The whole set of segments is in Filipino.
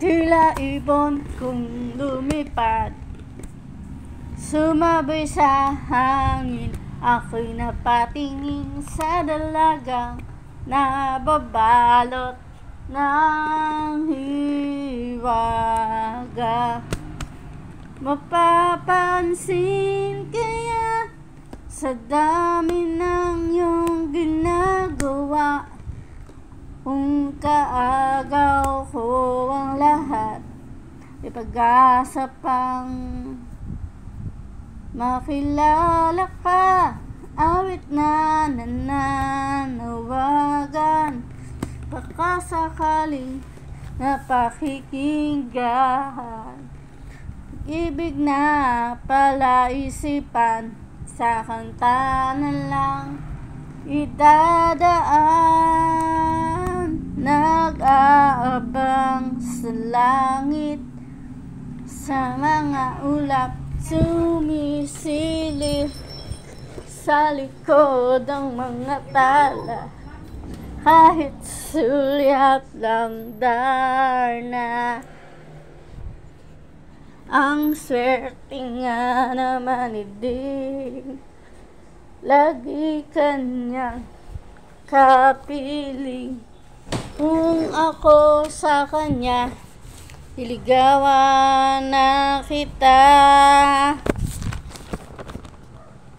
Tila ibon kung lumipad, sumabay sa hangin. Ako'y napatingin sa dalagang nababalot ng hiwaga. Mapapansin kaya sa dami ng iyong ginagawa, kung kaagaw ko ang lahat, may pag-asa pang makilala ka. Awit na nananawagan, baka sakaling napakikinggan. Ibig na palaisipan, sa kanta na lang idadaan. Nag-aabang sa langit, sa mga ulap sumisilip, sa likod ang mga tala, kahit sulyap lang darna. Ang swerte nga naman din, lagi kanyang kapiling. Kung ako sa kanya, iligawan na kita.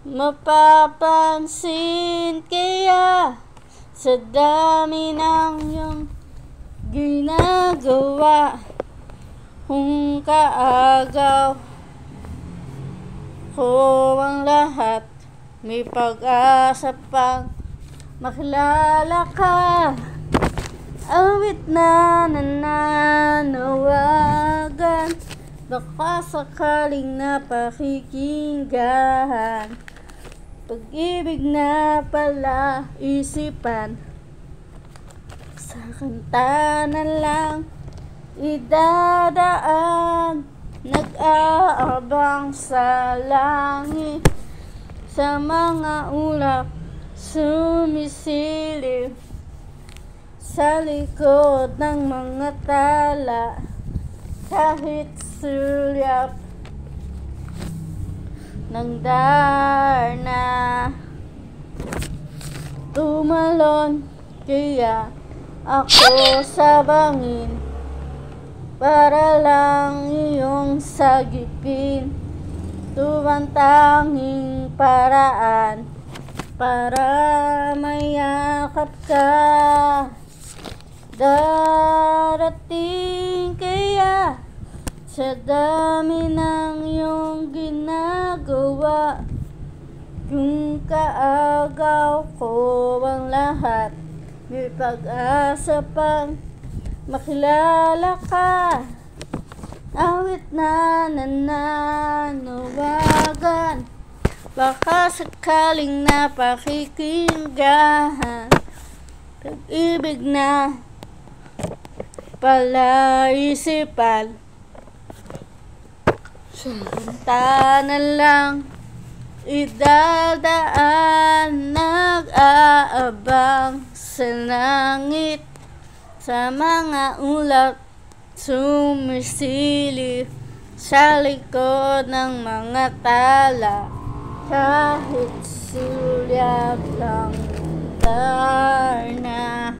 Mapapansin kaya sa dami ng iyong ginagawa, kung kaagaw ko ang lahat, may pag-asa pang makilala ka. Awit na nananawagan, baka sakaling napakikinggan. Pag-ibig na pala isipan, sa kanta na lang idadaan. Nag-aabang sa langit, sa mga ulap sumisilip, sa likod ng mga tala, kahit sulyap ng darna. Tumalon kaya ako sa bangin, para lang iyong sagipin. Ito ang tanging paraan para mayakap ka. Darating kaya sa dami ng iyong ginagawa, kung kaagaw ko ang lahat, may pag-asa pang makilala ka. Awit na nananawagan, baka sakaling napakikinggan. Pag-ibig na palaisipan, sa kanta na lang idadaan. Nag-aabang sa langit, sa mga ulap sumisilip, sa likod ng mga tala, kahit sulyap lang darna.